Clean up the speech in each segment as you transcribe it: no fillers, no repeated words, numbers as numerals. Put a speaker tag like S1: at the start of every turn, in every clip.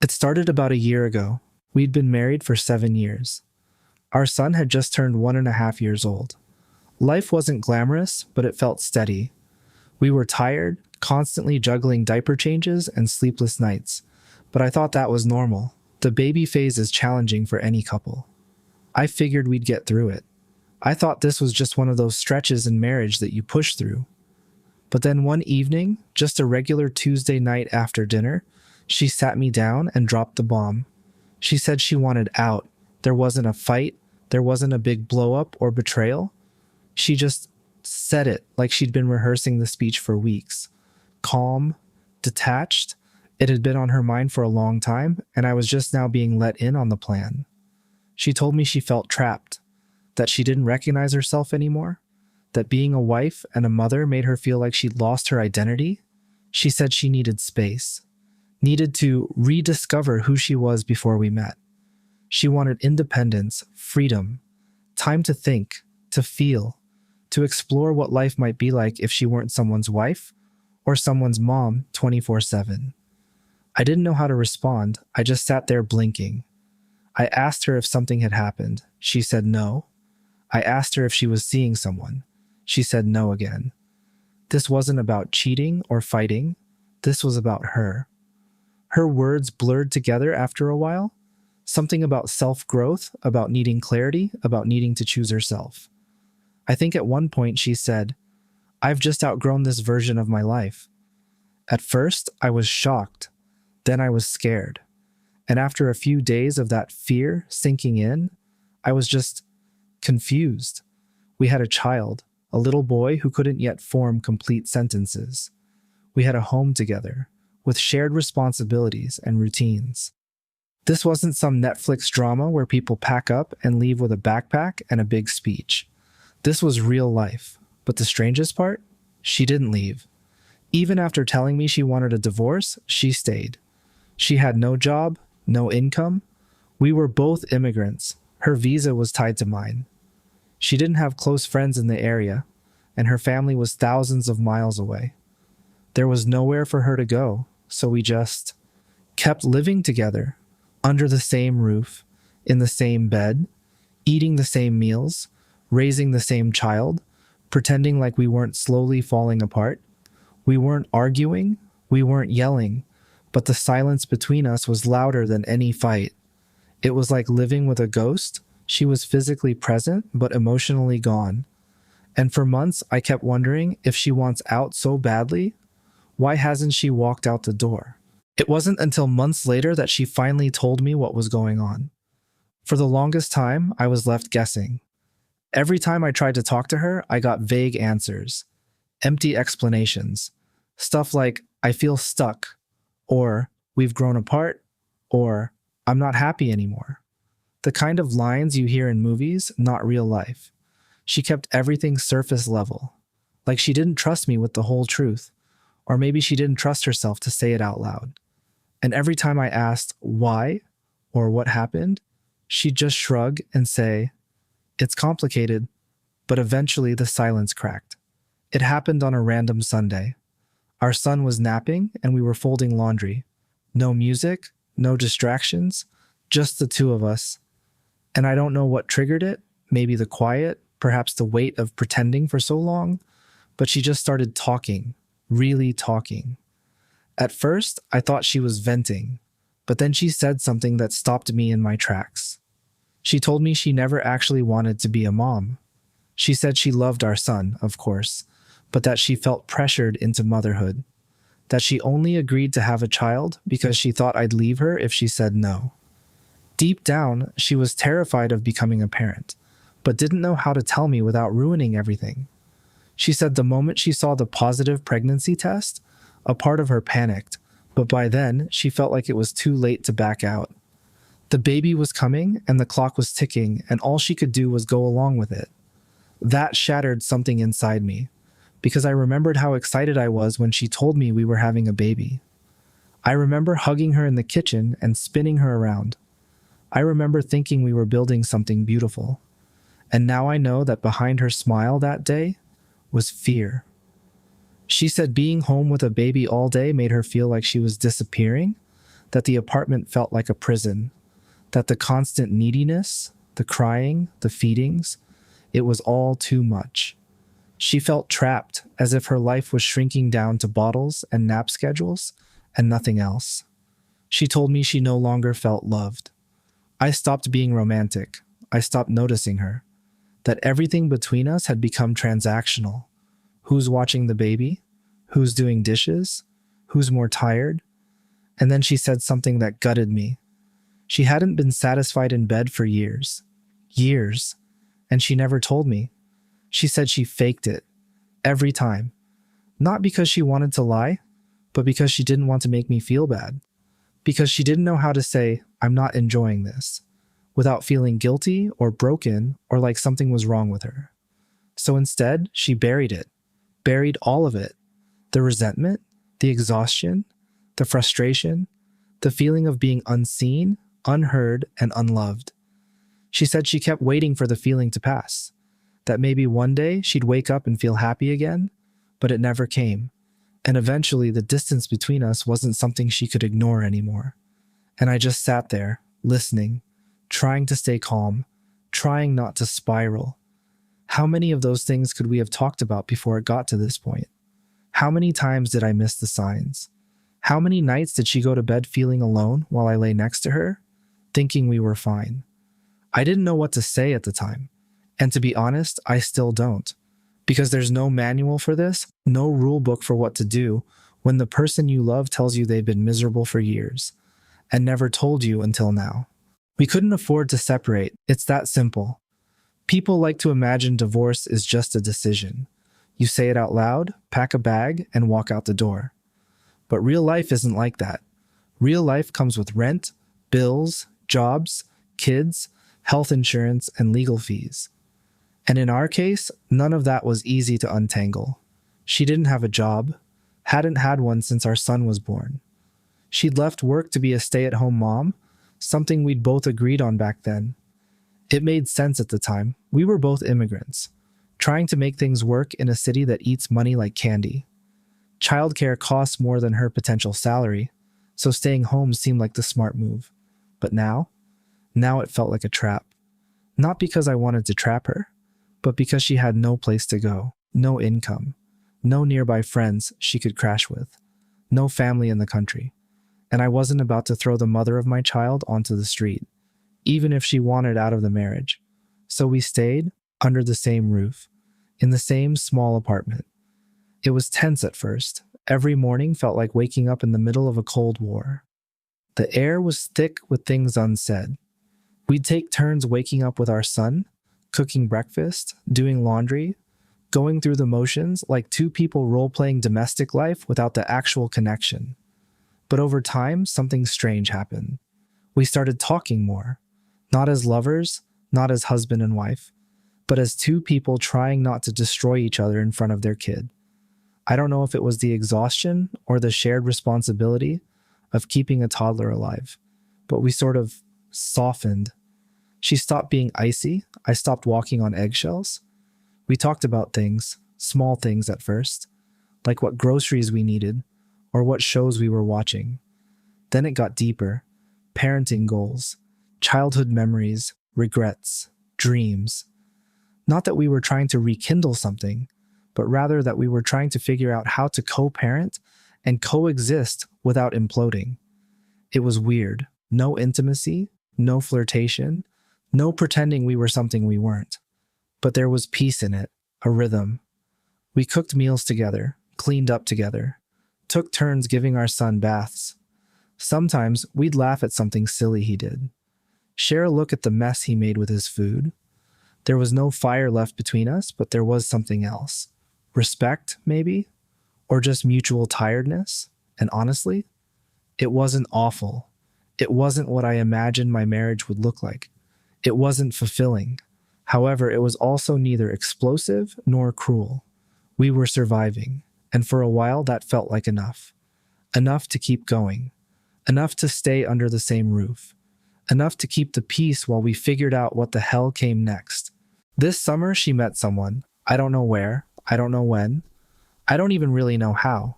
S1: It started about a year ago. We'd been married for 7 years. Our son had just turned 1.5 years old. Life wasn't glamorous, but it felt steady. We were tired, constantly juggling diaper changes and sleepless nights. But I thought that was normal. The baby phase is challenging for any couple. I figured we'd get through it. I thought this was just one of those stretches in marriage that you push through. But then one evening, just a regular Tuesday night after dinner, she sat me down and dropped the bomb. She said she wanted out. There wasn't a fight. There wasn't a big blow-up or betrayal. She just said it like she'd been rehearsing the speech for weeks. Calm, detached. It had been on her mind for a long time, and I was just now being let in on the plan. She told me she felt trapped, that she didn't recognize herself anymore, that being a wife and a mother made her feel like she'd lost her identity. She said she needed space, needed to rediscover who she was before we met. She wanted independence, freedom, time to think, to feel, to explore what life might be like if she weren't someone's wife or someone's mom 24/7. I didn't know how to respond. I just sat there blinking. I asked her if something had happened. She said no. I asked her if she was seeing someone. She said no again. This wasn't about cheating or fighting. This was about her. Her words blurred together after a while. Something about self-growth, about needing clarity, about needing to choose herself. I think at one point she said, "I've just outgrown this version of my life." At first, I was shocked. Then I was scared. And after a few days of that fear sinking in, I was just confused. We had a child, a little boy who couldn't yet form complete sentences. We had a home together, with shared responsibilities and routines. This wasn't some Netflix drama where people pack up and leave with a backpack and a big speech. This was real life. But the strangest part? She didn't leave. Even after telling me she wanted a divorce, she stayed. She had no job, no income. We were both immigrants. Her visa was tied to mine. She didn't have close friends in the area, and her family was thousands of miles away. There was nowhere for her to go, so we just kept living together, under the same roof, in the same bed, eating the same meals, raising the same child, pretending like we weren't slowly falling apart. We weren't arguing, we weren't yelling, but the silence between us was louder than any fight. It was like living with a ghost. She was physically present, but emotionally gone. And for months, I kept wondering, if she wants out so badly, why hasn't she walked out the door? It wasn't until months later that she finally told me what was going on. For the longest time, I was left guessing. Every time I tried to talk to her, I got vague answers, empty explanations. Stuff like, "I feel stuck," or "we've grown apart," or "I'm not happy anymore." The kind of lines you hear in movies, not real life. She kept everything surface level, like she didn't trust me with the whole truth, or maybe she didn't trust herself to say it out loud. And every time I asked why or what happened, she'd just shrug and say, "It's complicated," but eventually the silence cracked. It happened on a random Sunday. Our son was napping and we were folding laundry. No music, no distractions, just the two of us. And I don't know what triggered it, maybe the quiet, perhaps the weight of pretending for so long, but she just started talking, really talking. At first, I thought she was venting, but then she said something that stopped me in my tracks. She told me she never actually wanted to be a mom. She said she loved our son, of course, but that she felt pressured into motherhood, that she only agreed to have a child because she thought I'd leave her if she said no. Deep down, she was terrified of becoming a parent, but didn't know how to tell me without ruining everything. She said the moment she saw the positive pregnancy test, a part of her panicked, but by then, she felt like it was too late to back out. The baby was coming, and the clock was ticking, and all she could do was go along with it. That shattered something inside me, because I remembered how excited I was when she told me we were having a baby. I remember hugging her in the kitchen and spinning her around. I remember thinking we were building something beautiful. And now I know that behind her smile that day was fear. She said being home with a baby all day made her feel like she was disappearing, that the apartment felt like a prison, that the constant neediness, the crying, the feedings, it was all too much. She felt trapped, as if her life was shrinking down to bottles and nap schedules and nothing else. She told me she no longer felt loved. I stopped being romantic. I stopped noticing her. That everything between us had become transactional. Who's watching the baby? Who's doing dishes? Who's more tired? And then she said something that gutted me. She hadn't been satisfied in bed for years. Years. And she never told me. She said she faked it. Every time. Not because she wanted to lie, but because she didn't want to make me feel bad. Because she didn't know how to say, "I'm not enjoying this," without feeling guilty or broken or like something was wrong with her. So instead, she buried it. Buried all of it. The resentment, the exhaustion, the frustration, the feeling of being unseen, unheard, and unloved. She said she kept waiting for the feeling to pass, that maybe one day she'd wake up and feel happy again, but it never came. And eventually the distance between us wasn't something she could ignore anymore. And I just sat there, listening, trying to stay calm, trying not to spiral. How many of those things could we have talked about before it got to this point? How many times did I miss the signs? How many nights did she go to bed feeling alone while I lay next to her, thinking we were fine? I didn't know what to say at the time. And to be honest, I still don't. Because there's no manual for this, no rule book for what to do when the person you love tells you they've been miserable for years and never told you until now. We couldn't afford to separate. It's that simple. People like to imagine divorce is just a decision. You say it out loud, pack a bag, and walk out the door. But real life isn't like that. Real life comes with rent, bills, jobs, kids, health insurance, and legal fees. And in our case, none of that was easy to untangle. She didn't have a job, hadn't had one since our son was born. She'd left work to be a stay-at-home mom, something we'd both agreed on back then. It made sense at the time. We were both immigrants, trying to make things work in a city that eats money like candy. Childcare costs more than her potential salary, so staying home seemed like the smart move. But now it felt like a trap. Not because I wanted to trap her, but because she had no place to go, no income, no nearby friends she could crash with, no family in the country. And I wasn't about to throw the mother of my child onto the street, even if she wanted out of the marriage. So we stayed under the same roof, in the same small apartment. It was tense at first. Every morning felt like waking up in the middle of a Cold War. The air was thick with things unsaid. We'd take turns waking up with our son, cooking breakfast, doing laundry, going through the motions like two people role-playing domestic life without the actual connection. But over time, something strange happened. We started talking more, not as lovers, not as husband and wife, but as two people trying not to destroy each other in front of their kid. I don't know if it was the exhaustion or the shared responsibility of keeping a toddler alive, but we sort of softened. She stopped being icy. I stopped walking on eggshells. We talked about things, small things at first, like what groceries we needed or what shows we were watching. Then it got deeper. Parenting goals, childhood memories, regrets, dreams. Not that we were trying to rekindle something, but rather that we were trying to figure out how to co-parent and coexist without imploding. It was weird. No intimacy, no flirtation, no pretending we were something we weren't. But there was peace in it, a rhythm. We cooked meals together, cleaned up together, took turns giving our son baths. Sometimes we'd laugh at something silly he did, share a look at the mess he made with his food. There was no fire left between us, but there was something else. Respect, maybe? Or just mutual tiredness? And honestly, it wasn't awful. It wasn't what I imagined my marriage would look like. It wasn't fulfilling. However, it was also neither explosive nor cruel. We were surviving, and for a while that felt like enough. Enough to keep going. Enough to stay under the same roof. Enough to keep the peace while we figured out what the hell came next. This summer she met someone. I don't know where. I don't know when. I don't even really know how.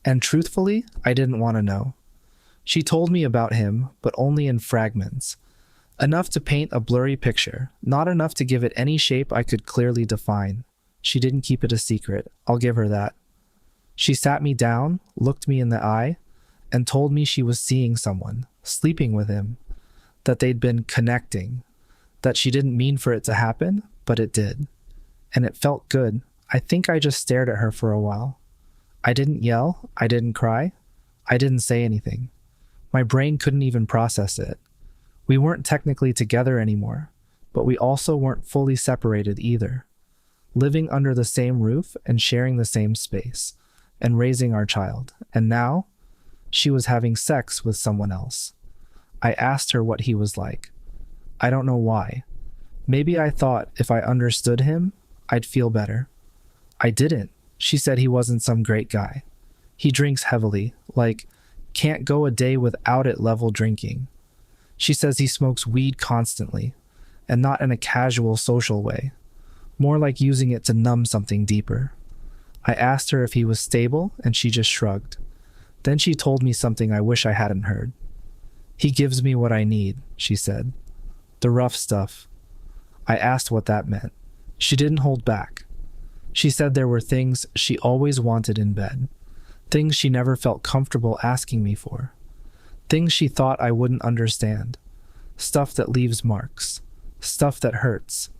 S1: And truthfully, I didn't want to know. She told me about him, but only in fragments. Enough to paint a blurry picture, not enough to give it any shape I could clearly define. She didn't keep it a secret, I'll give her that. She sat me down, looked me in the eye, and told me she was seeing someone, sleeping with him, that they'd been connecting, that she didn't mean for it to happen, but it did. And it felt good. I think I just stared at her for a while. I didn't yell, I didn't cry, I didn't say anything. My brain couldn't even process it. We weren't technically together anymore, but we also weren't fully separated either. Living under the same roof and sharing the same space, and raising our child. And now, she was having sex with someone else. I asked her what he was like. I don't know why. Maybe I thought if I understood him, I'd feel better. I didn't. She said he wasn't some great guy. He drinks heavily, like, can't go a day without it level drinking. She says he smokes weed constantly, and not in a casual social way, more like using it to numb something deeper. I asked her if he was stable, and she just shrugged. Then she told me something I wish I hadn't heard. He gives me what I need, she said. The rough stuff. I asked what that meant. She didn't hold back. She said there were things she always wanted in bed, things she never felt comfortable asking me for, things she thought I wouldn't understand, stuff that leaves marks, stuff that hurts,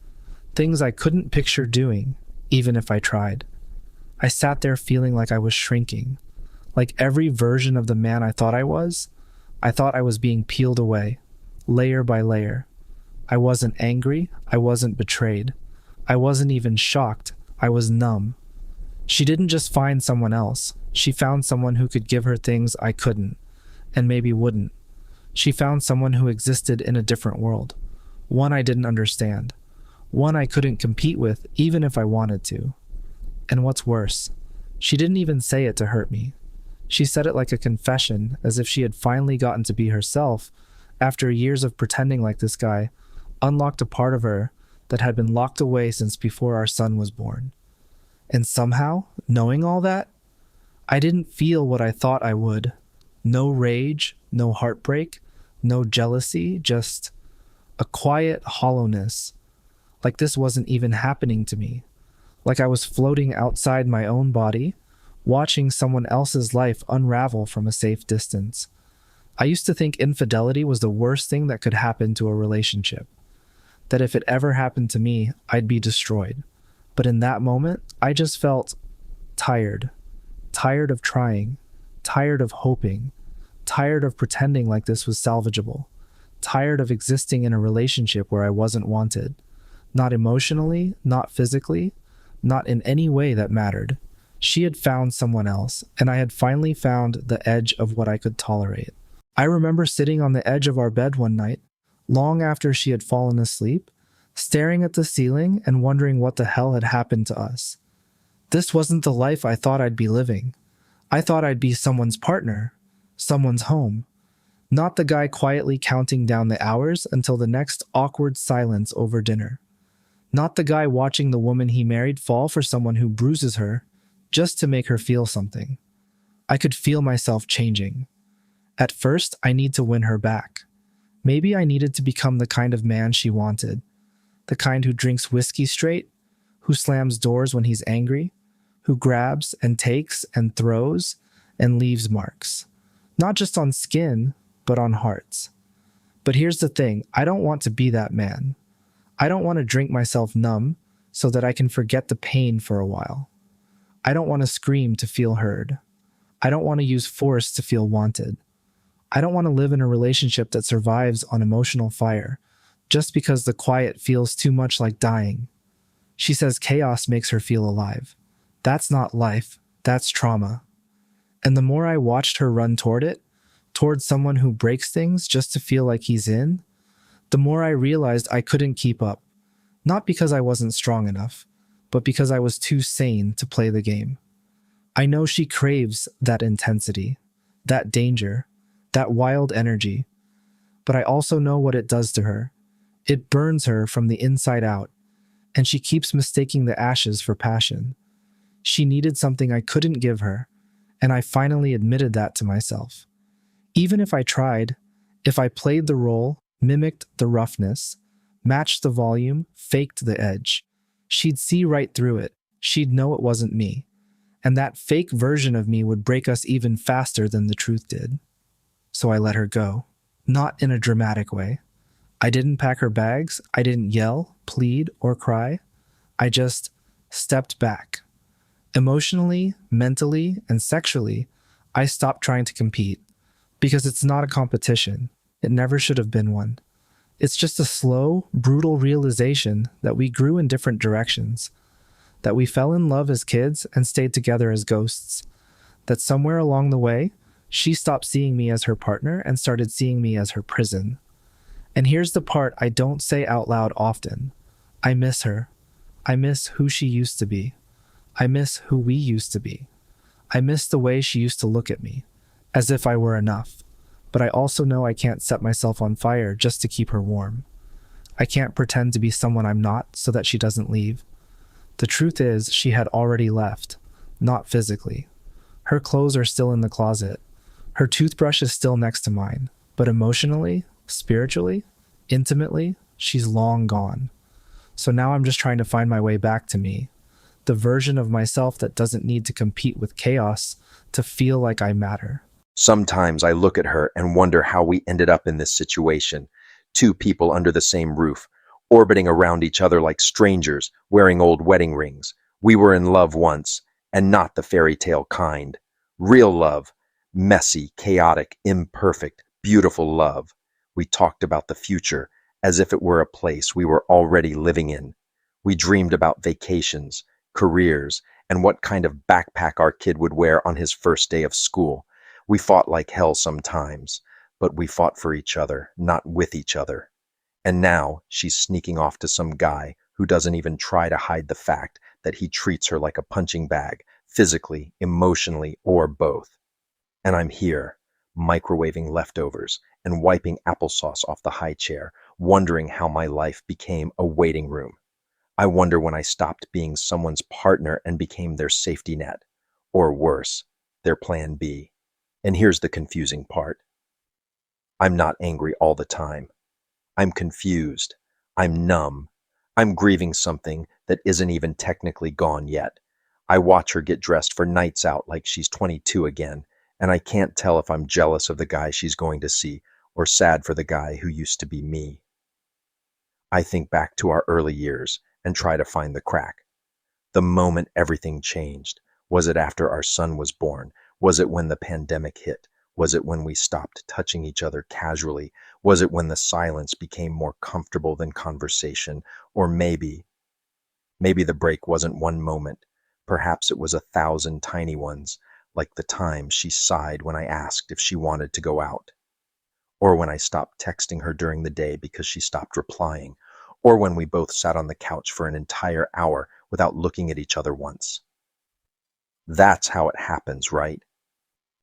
S1: things I couldn't picture doing, even if I tried. I sat there feeling like I was shrinking, like every version of the man I thought I was being peeled away, layer by layer. I wasn't angry, I wasn't betrayed, I wasn't even shocked, I was numb. She didn't just find someone else, she found someone who could give her things I couldn't, and maybe wouldn't. She found someone who existed in a different world, one I didn't understand, one I couldn't compete with even if I wanted to. And what's worse, she didn't even say it to hurt me. She said it like a confession, as if she had finally gotten to be herself after years of pretending like this guy unlocked a part of her that had been locked away since before our son was born. And somehow, knowing all that, I didn't feel what I thought I would. No rage, no heartbreak, no jealousy, just a quiet hollowness, like this wasn't even happening to me, like I was floating outside my own body, watching someone else's life unravel from a safe distance. I used to think infidelity was the worst thing that could happen to a relationship, that if it ever happened to me, I'd be destroyed. But in that moment, I just felt tired of trying, tired of hoping, tired of pretending like this was salvageable, tired of existing in a relationship where I wasn't wanted, not emotionally, not physically, not in any way that mattered. She had found someone else, and I had finally found the edge of what I could tolerate. I remember sitting on the edge of our bed one night, long after she had fallen asleep, staring at the ceiling and wondering what the hell had happened to us. This wasn't the life I thought I'd be living. I thought I'd be someone's partner, someone's home, not the guy quietly counting down the hours until the next awkward silence over dinner, not the guy watching the woman he married fall for someone who bruises her just to make her feel something. I could feel myself changing. At first, I need to win her back. Maybe I needed to become the kind of man she wanted, the kind who drinks whiskey straight, who slams doors when he's angry, who grabs and takes and throws and leaves marks, not just on skin, but on hearts. But here's the thing, I don't want to be that man. I don't want to drink myself numb so that I can forget the pain for a while. I don't want to scream to feel heard. I don't want to use force to feel wanted. I don't want to live in a relationship that survives on emotional fire just because the quiet feels too much like dying. She says chaos makes her feel alive. That's not life, that's trauma. And the more I watched her run toward it, towards someone who breaks things just to feel like he's in, the more I realized I couldn't keep up. Not because I wasn't strong enough, but because I was too sane to play the game. I know she craves that intensity, that danger, that wild energy, but I also know what it does to her. It burns her from the inside out, and she keeps mistaking the ashes for passion. She needed something I couldn't give her, and I finally admitted that to myself. Even if I tried, if I played the role, mimicked the roughness, matched the volume, faked the edge, she'd see right through it. She'd know it wasn't me. And that fake version of me would break us even faster than the truth did. So I let her go. Not in a dramatic way. I didn't pack her bags. I didn't yell, plead, or cry. I just stepped back. Emotionally, mentally, and sexually, I stopped trying to compete because it's not a competition. It never should have been one. It's just a slow, brutal realization that we grew in different directions, that we fell in love as kids and stayed together as ghosts, that somewhere along the way, she stopped seeing me as her partner and started seeing me as her prison. And here's the part I don't say out loud often. I miss her. I miss who she used to be. I miss who we used to be. I miss the way she used to look at me, as if I were enough. But I also know I can't set myself on fire just to keep her warm. I can't pretend to be someone I'm not so that she doesn't leave. The truth is, she had already left, not physically. Her clothes are still in the closet. Her toothbrush is still next to mine. But emotionally, spiritually, intimately, she's long gone. So now I'm just trying to find my way back to me, the version of myself that doesn't need to compete with chaos to feel like I matter.
S2: Sometimes I look at her and wonder how we ended up in this situation. Two people under the same roof, orbiting around each other like strangers, wearing old wedding rings. We were in love once, and not the fairy tale kind. Real love. Messy, chaotic, imperfect, beautiful love. We talked about the future as if it were a place we were already living in. We dreamed about vacations, careers, and what kind of backpack our kid would wear on his first day of school. We fought like hell sometimes, but we fought for each other, not with each other. And now she's sneaking off to some guy who doesn't even try to hide the fact that he treats her like a punching bag, physically, emotionally, or both. And I'm here, microwaving leftovers and wiping applesauce off the high chair, wondering how my life became a waiting room. I wonder when I stopped being someone's partner and became their safety net. Or worse, their plan B. And here's the confusing part. I'm not angry all the time. I'm confused. I'm numb. I'm grieving something that isn't even technically gone yet. I watch her get dressed for nights out like she's 22 again, and I can't tell if I'm jealous of the guy she's going to see or sad for the guy who used to be me. I think back to our early years and try to find the crack. The moment everything changed. Was it after our son was born? Was it when the pandemic hit? Was it when we stopped touching each other casually? Was it when the silence became more comfortable than conversation? Or maybe the break wasn't one moment. Perhaps it was 1,000 tiny ones, like the time she sighed when I asked if she wanted to go out. Or when I stopped texting her during the day because she stopped replying. Or when we both sat on the couch for an entire hour without looking at each other once. That's how it happens, right?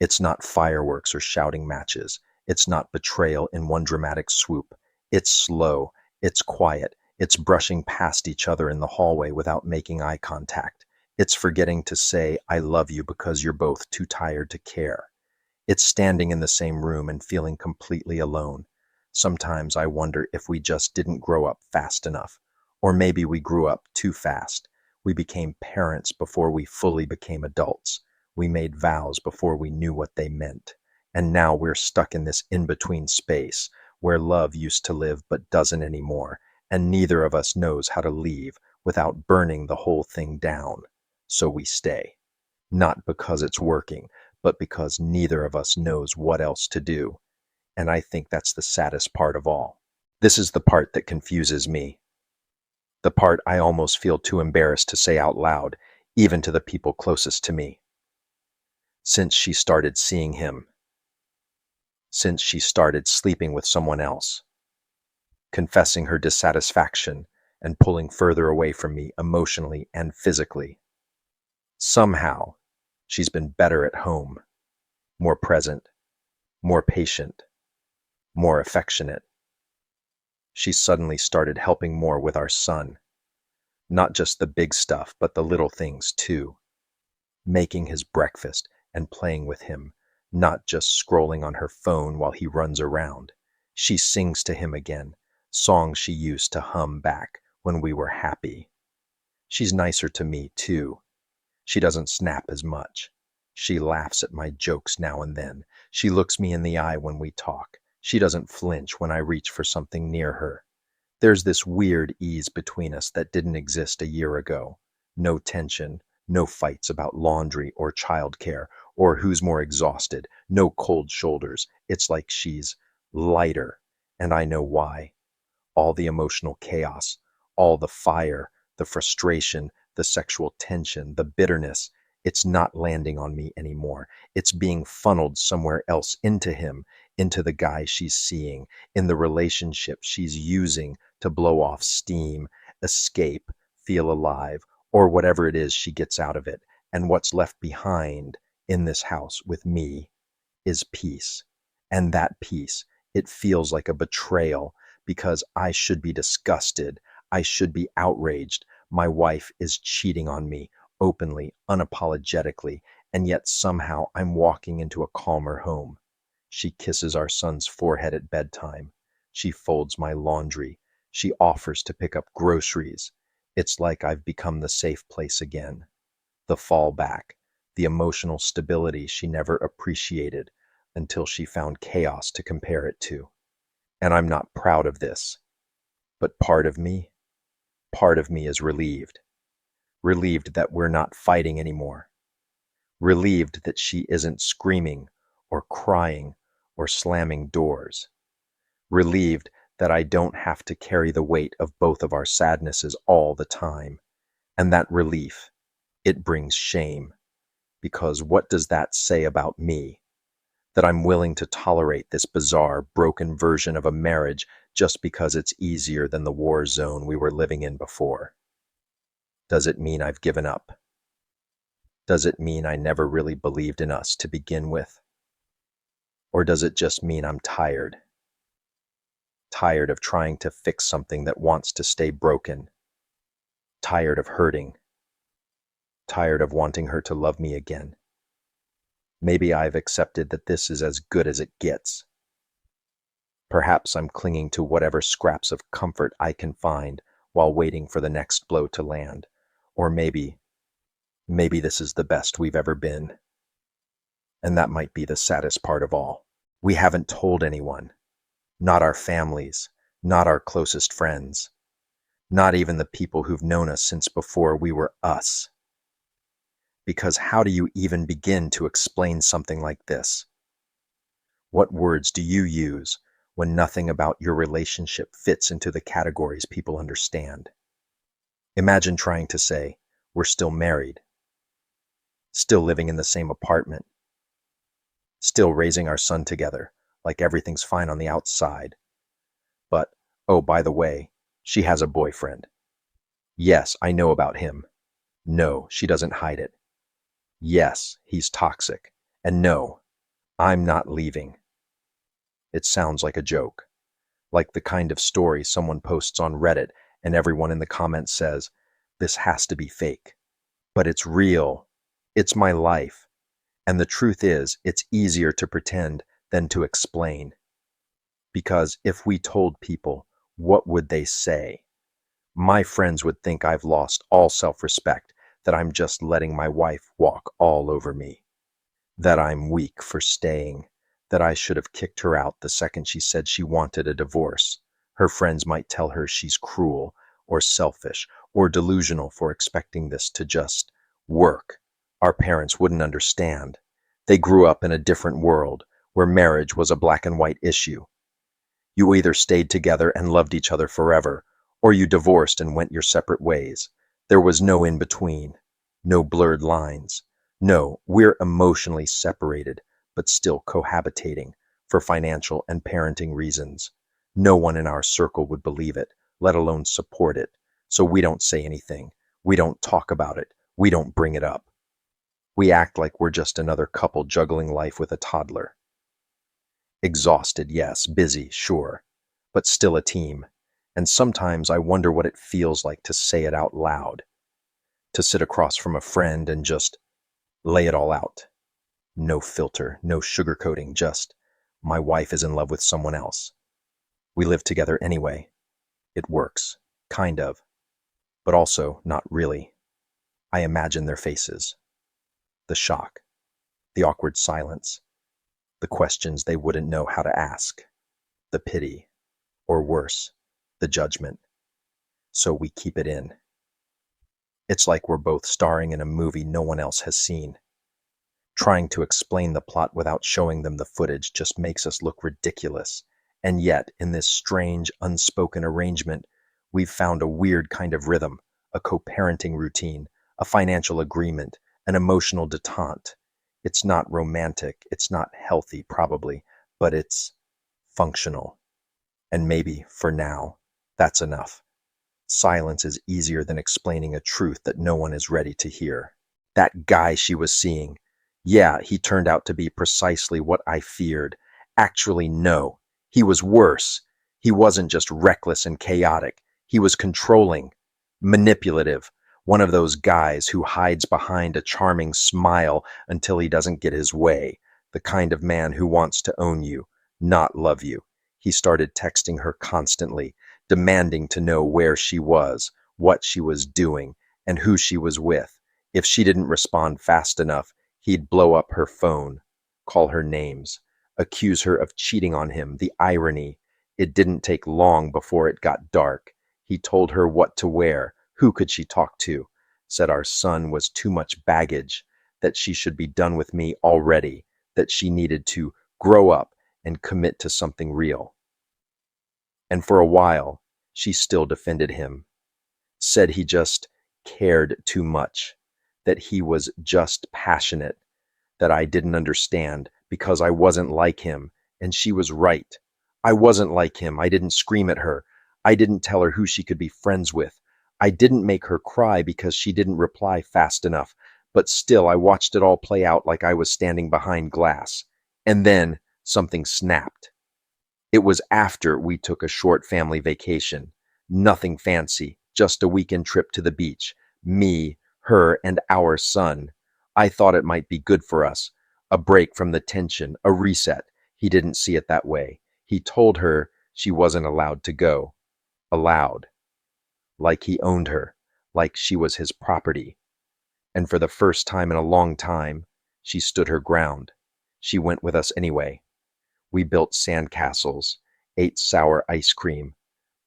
S2: It's not fireworks or shouting matches. It's not betrayal in one dramatic swoop. It's slow. It's quiet. It's brushing past each other in the hallway without making eye contact. It's forgetting to say, I love you because you're both too tired to care. It's standing in the same room and feeling completely alone. Sometimes I wonder if we just didn't grow up fast enough. Or maybe we grew up too fast. We became parents before we fully became adults. We made vows before we knew what they meant. And now we're stuck in this in-between space where love used to live but doesn't anymore, and neither of us knows how to leave without burning the whole thing down. So we stay. Not because it's working, but because neither of us knows what else to do. And I think that's the saddest part of all. This is the part that confuses me. The part I almost feel too embarrassed to say out loud, even to the people closest to me. Since she started seeing him. Since she started sleeping with someone else. Confessing her dissatisfaction and pulling further away from me emotionally and physically. Somehow, she's been better at home, more present, more patient, more affectionate. She suddenly started helping more with our son. Not just the big stuff, but the little things too. Making his breakfast and playing with him, not just scrolling on her phone while he runs around. She sings to him again, songs she used to hum back when we were happy. She's nicer to me, too. She doesn't snap as much. She laughs at my jokes now and then. She looks me in the eye when we talk. She doesn't flinch when I reach for something near her. There's this weird ease between us that didn't exist a year ago. No tension, no fights about laundry or childcare or who's more exhausted, no cold shoulders. It's like she's lighter, and I know why. All the emotional chaos, all the fire, the frustration, the sexual tension, the bitterness, it's not landing on me anymore. It's being funneled somewhere else into him, into the guy she's seeing, in the relationship she's using to blow off steam, escape, feel alive, or whatever it is she gets out of it. And what's left behind in this house with me is peace. And that peace, it feels like a betrayal because I should be disgusted. I should be outraged. My wife is cheating on me openly, unapologetically, and yet somehow I'm walking into a calmer home. She kisses our son's forehead at bedtime. She folds my laundry. She offers to pick up groceries. It's like I've become the safe place again. The fallback, the emotional stability she never appreciated until she found chaos to compare it to. And I'm not proud of this, but part of me is relieved. Relieved that we're not fighting anymore. Relieved that she isn't screaming or crying or slamming doors. Relieved that I don't have to carry the weight of both of our sadnesses all the time. And that relief, it brings shame. Because what does that say about me? That I'm willing to tolerate this bizarre, broken version of a marriage just because it's easier than the war zone we were living in before. Does it mean I've given up? Does it mean I never really believed in us to begin with? Or does it just mean I'm tired? Tired of trying to fix something that wants to stay broken. Tired of hurting. Tired of wanting her to love me again. Maybe I've accepted that this is as good as it gets. Perhaps I'm clinging to whatever scraps of comfort I can find while waiting for the next blow to land. Or maybe this is the best we've ever been. And that might be the saddest part of all. We haven't told anyone. Not our families, not our closest friends, not even the people who've known us since before we were us. Because how do you even begin to explain something like this? What words do you use when nothing about your relationship fits into the categories people understand? Imagine trying to say, we're still married, still living in the same apartment, still raising our son together, like everything's fine on the outside. But, oh, by the way, she has a boyfriend. Yes, I know about him. No, she doesn't hide it. Yes, he's toxic. And no, I'm not leaving. It sounds like a joke, like the kind of story someone posts on Reddit and everyone in the comments says, this has to be fake. But it's real. It's my life. And the truth is, it's easier to pretend than to explain. Because if we told people, what would they say? My friends would think I've lost all self-respect, that I'm just letting my wife walk all over me, that I'm weak for staying, that I should have kicked her out the second she said she wanted a divorce. Her friends might tell her she's cruel or selfish or delusional for expecting this to just work. Our parents wouldn't understand. They grew up in a different world where marriage was a black and white issue. You either stayed together and loved each other forever, or you divorced and went your separate ways. There was no in between, no blurred lines. No, we're emotionally separated, but still cohabitating for financial and parenting reasons. No one in our circle would believe it, let alone support it. So we don't say anything. We don't talk about it. We don't bring it up. We act like we're just another couple juggling life with a toddler. Exhausted, yes, busy, sure, but still a team. And sometimes I wonder what it feels like to say it out loud, to sit across from a friend and just lay it all out. No filter, no sugarcoating, just, my wife is in love with someone else. We live together anyway. It works. Kind of. But also, not really. I imagine their faces. The shock. The awkward silence. The questions they wouldn't know how to ask. The pity. Or worse, the judgment. So we keep it in. It's like we're both starring in a movie no one else has seen. Trying to explain the plot without showing them the footage just makes us look ridiculous. And yet, in this strange, unspoken arrangement, we've found a weird kind of rhythm, a co-parenting routine, a financial agreement, an emotional detente. It's not romantic, it's not healthy, probably, but it's functional. And maybe, for now, that's enough. Silence is easier than explaining a truth that no one is ready to hear. That guy she was seeing, yeah, he turned out to be precisely what I feared. Actually, no. He was worse. He wasn't just reckless and chaotic. He was controlling, manipulative, one of those guys who hides behind a charming smile until he doesn't get his way, the kind of man who wants to own you, not love you. He started texting her constantly, demanding to know where she was, what she was doing, and who she was with. If she didn't respond fast enough, he'd blow up her phone, call her names, accuse her of cheating on him. The irony. It didn't take long before it got dark. He told her what to wear, who could she talk to, said our son was too much baggage, that she should be done with me already, that she needed to grow up and commit to something real. And for a while, she still defended him, said he just cared too much, that he was just passionate, that I didn't understand because I wasn't like him, and she was right. I wasn't like him. I didn't scream at her. I didn't tell her who she could be friends with. I didn't make her cry because she didn't reply fast enough, but still I watched it all play out like I was standing behind glass. And then something snapped. It was after we took a short family vacation. Nothing fancy, just a weekend trip to the beach. Me, her, and our son. I thought it might be good for us. A break from the tension, a reset. He didn't see it that way. He told her she wasn't allowed to go. Allowed. Like he owned her. Like she was his property. And for the first time in a long time, she stood her ground. She went with us anyway. We built sandcastles, ate sour ice cream,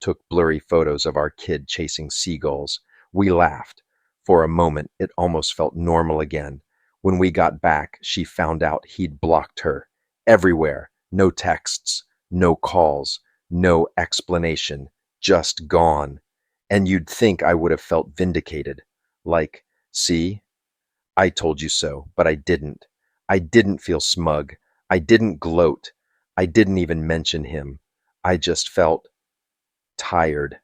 S2: took blurry photos of our kid chasing seagulls. We laughed. For a moment, it almost felt normal again. When we got back, she found out he'd blocked her. Everywhere. No texts, no calls, no explanation. Just gone. And you'd think I would have felt vindicated. Like, see? I told you so, but I didn't. I didn't feel smug. I didn't gloat. I didn't even mention him. I just felt tired.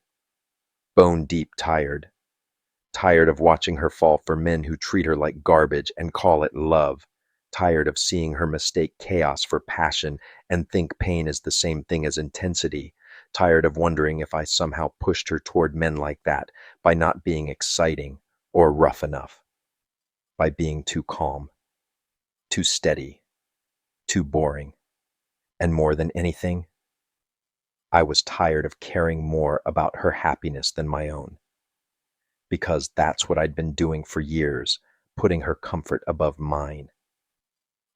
S2: Bone deep tired. Tired of watching her fall for men who treat her like garbage and call it love. Tired of seeing her mistake chaos for passion and think pain is the same thing as intensity. Tired of wondering if I somehow pushed her toward men like that by not being exciting or rough enough. By being too calm, too steady, too boring. And more than anything, I was tired of caring more about her happiness than my own. Because that's what I'd been doing for years, putting her comfort above mine.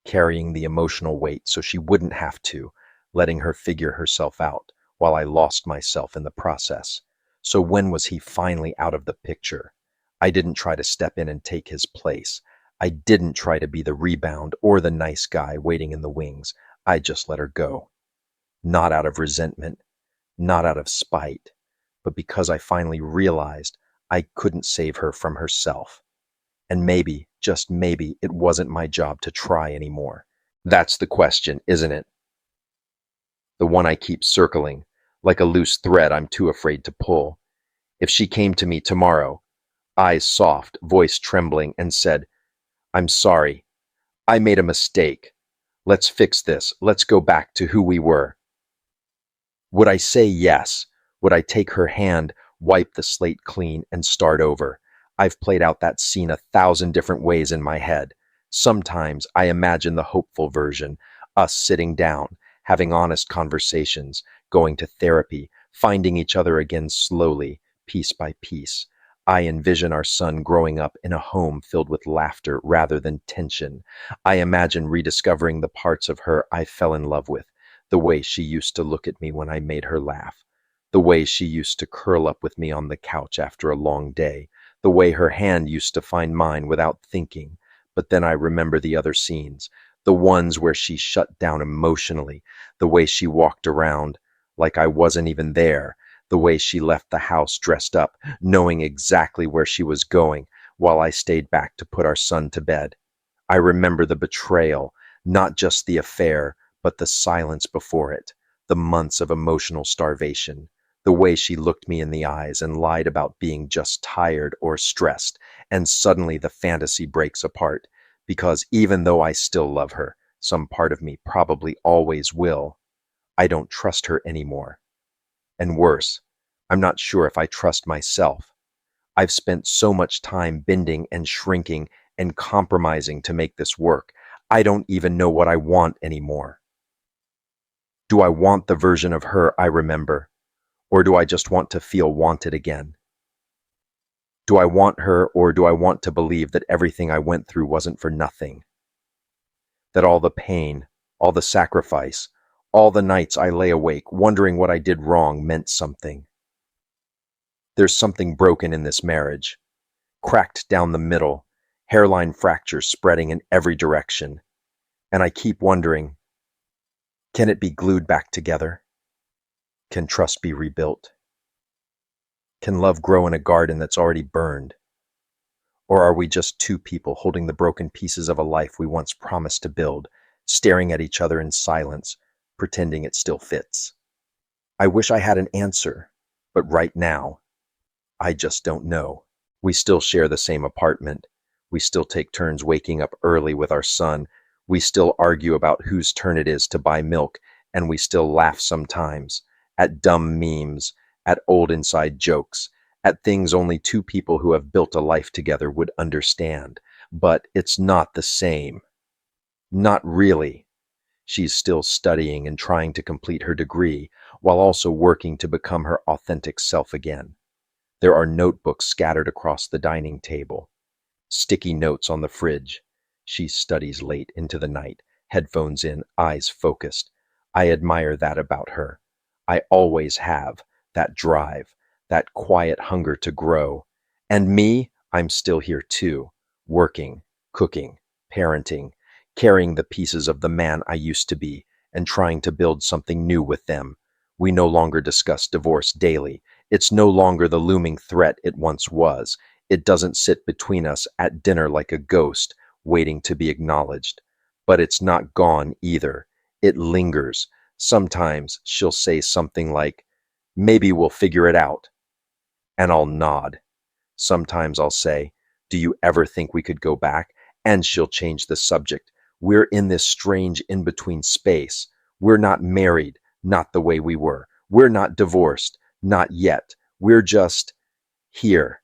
S2: Carrying the emotional weight so she wouldn't have to, letting her figure herself out while I lost myself in the process. So when was he finally out of the picture? I didn't try to step in and take his place. I didn't try to be the rebound or the nice guy waiting in the wings. I just let her go. Not out of resentment, not out of spite, but because I finally realized I couldn't save her from herself. And maybe, just maybe, it wasn't my job to try anymore. That's the question, isn't it? The one I keep circling, like a loose thread I'm too afraid to pull. If she came to me tomorrow, eyes soft, voice trembling, and said, "I'm sorry. I made a mistake. Let's fix this. Let's go back to who we were." Would I say yes? Would I take her hand, wipe the slate clean, and start over? I've played out that scene 1,000 different ways in my head. Sometimes I imagine the hopeful version, us sitting down, having honest conversations, going to therapy, finding each other again slowly, piece by piece. I envision our son growing up in a home filled with laughter rather than tension. I imagine rediscovering the parts of her I fell in love with, the way she used to look at me when I made her laugh, the way she used to curl up with me on the couch after a long day, the way her hand used to find mine without thinking. But then I remember the other scenes, the ones where she shut down emotionally, the way she walked around like I wasn't even there, the way she left the house dressed up, knowing exactly where she was going, while I stayed back to put our son to bed. I remember the betrayal, not just the affair, but the silence before it, the months of emotional starvation, the way she looked me in the eyes and lied about being just tired or stressed, and suddenly the fantasy breaks apart, because even though I still love her, some part of me probably always will, I don't trust her anymore. And worse, I'm not sure if I trust myself. I've spent so much time bending and shrinking and compromising to make this work. I don't even know what I want anymore. Do I want the version of her I remember, or do I just want to feel wanted again? Do I want her, or do I want to believe that everything I went through wasn't for nothing? That all the pain, all the sacrifice, all the nights I lay awake wondering what I did wrong meant something? There's something broken in this marriage, cracked down the middle, hairline fractures spreading in every direction. And I keep wondering, can it be glued back together? Can trust be rebuilt? Can love grow in a garden that's already burned? Or are we just two people holding the broken pieces of a life we once promised to build, staring at each other in silence, pretending it still fits? I wish I had an answer, but right now, I just don't know. We still share the same apartment. We still take turns waking up early with our son. We still argue about whose turn it is to buy milk, and we still laugh sometimes at dumb memes, at old inside jokes, at things only two people who have built a life together would understand. But it's not the same. Not really. She's still studying and trying to complete her degree, while also working to become her authentic self again. There are notebooks scattered across the dining table, sticky notes on the fridge. She studies late into the night, headphones in, eyes focused. I admire that about her. I always have, that drive, that quiet hunger to grow. And me, I'm still here too, working, cooking, parenting, carrying the pieces of the man I used to be, and trying to build something new with them. We no longer discuss divorce daily. It's no longer the looming threat it once was. It doesn't sit between us at dinner like a ghost, waiting to be acknowledged. But it's not gone either. It lingers. Sometimes she'll say something like, maybe we'll figure it out. And I'll nod. Sometimes I'll say, do you ever think we could go back? And she'll change the subject. We're in this strange in-between space. We're not married, not the way we were. We're not divorced, not yet. We're just here,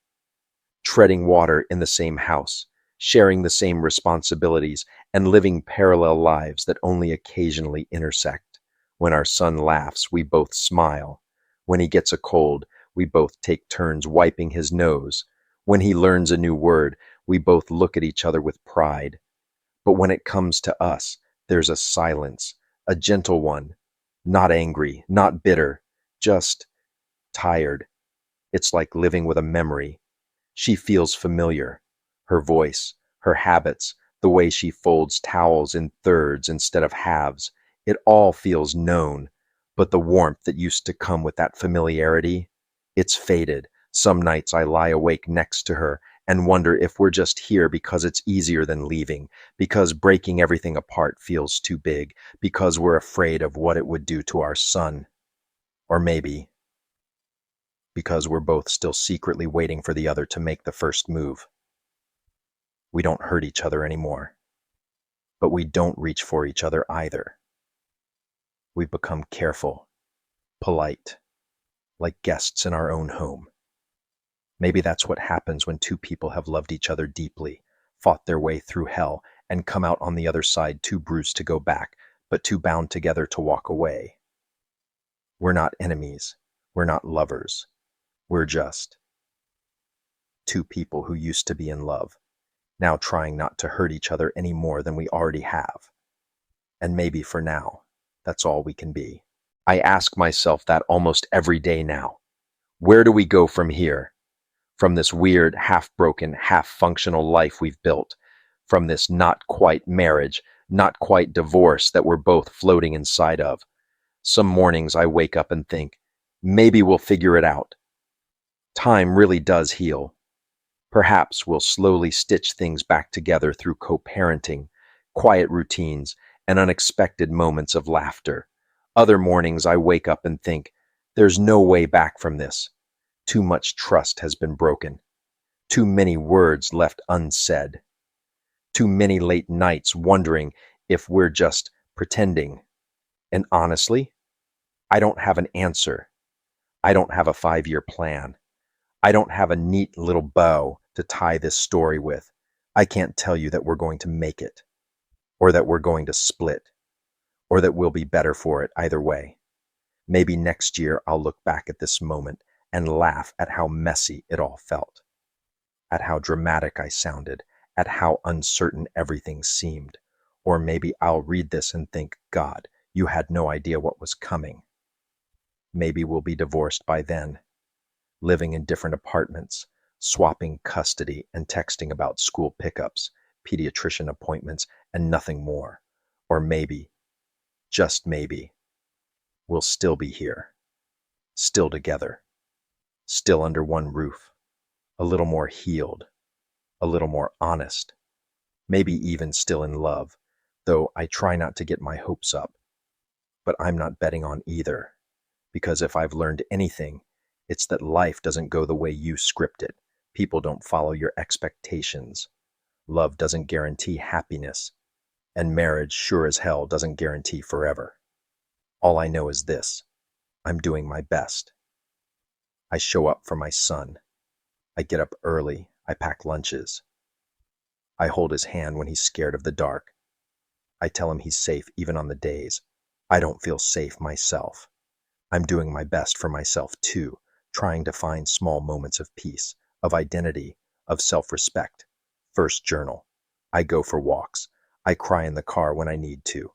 S2: treading water in the same house, sharing the same responsibilities, and living parallel lives that only occasionally intersect. When our son laughs, we both smile. When he gets a cold, we both take turns wiping his nose. When he learns a new word, we both look at each other with pride. But when it comes to us, there's a silence, a gentle one, not angry, not bitter, just tired. It's like living with a memory. She feels familiar. Her voice, her habits, the way she folds towels in thirds instead of halves, it all feels known. But the warmth that used to come with that familiarity, it's faded. Some nights I lie awake next to her and wonder if we're just here because it's easier than leaving, because breaking everything apart feels too big, because we're afraid of what it would do to our son. Or maybe because we're both still secretly waiting for the other to make the first move. We don't hurt each other anymore, but we don't reach for each other either. We've become careful, polite, like guests in our own home. Maybe that's what happens when two people have loved each other deeply, fought their way through hell, and come out on the other side too bruised to go back, but too bound together to walk away. We're not enemies. We're not lovers. We're just two people who used to be in love, now trying not to hurt each other any more than we already have. And maybe for now, that's all we can be. I ask myself that almost every day now. Where do we go from here? From this weird, half-broken, half-functional life we've built, from this not quite marriage, not quite divorce that we're both floating inside of. Some mornings I wake up and think, maybe we'll figure it out. Time really does heal. Perhaps we'll slowly stitch things back together through co-parenting, quiet routines, and unexpected moments of laughter. Other mornings I wake up and think, there's no way back from this. Too much trust has been broken. Too many words left unsaid. Too many late nights wondering if we're just pretending. And honestly, I don't have an answer. I don't have a 5-year plan. I don't have a neat little bow to tie this story with. I can't tell you that we're going to make it, or that we're going to split, or that we'll be better for it either way. Maybe next year I'll look back at this moment and laugh at how messy it all felt, at how dramatic I sounded, at how uncertain everything seemed. Or maybe I'll read this and think, God, you had no idea what was coming. Maybe we'll be divorced by then, living in different apartments, swapping custody and texting about school pickups, pediatrician appointments, and nothing more. Or maybe, just maybe, we'll still be here, still together, still under one roof, a little more healed, a little more honest, maybe even still in love, though I try not to get my hopes up. But I'm not betting on either, because if I've learned anything, it's that life doesn't go the way you script it. People don't follow your expectations. Love doesn't guarantee happiness, and marriage sure as hell doesn't guarantee forever. All I know is this: I'm doing my best. I show up for my son. I get up early. I pack lunches. I hold his hand when he's scared of the dark. I tell him he's safe even on the days I don't feel safe myself. I'm doing my best for myself too, trying to find small moments of peace, of identity, of self-respect. First journal. I go for walks. I cry in the car when I need to.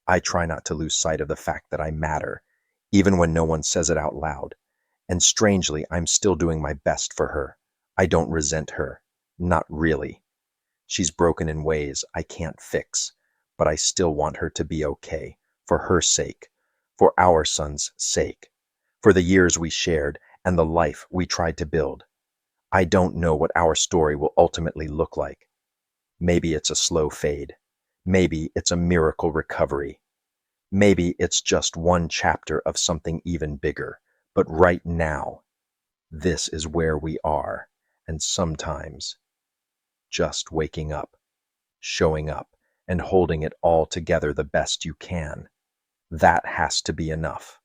S2: I try not to lose sight of the fact that I matter, even when no one says it out loud. And strangely, I'm still doing my best for her. I don't resent her. Not really. She's broken in ways I can't fix, but I still want her to be okay, for her sake, for our son's sake, for the years we shared and the life we tried to build. I don't know what our story will ultimately look like. Maybe it's a slow fade. Maybe it's a miracle recovery. Maybe it's just one chapter of something even bigger. But right now, this is where we are. And sometimes, just waking up, showing up, and holding it all together the best you can, that has to be enough.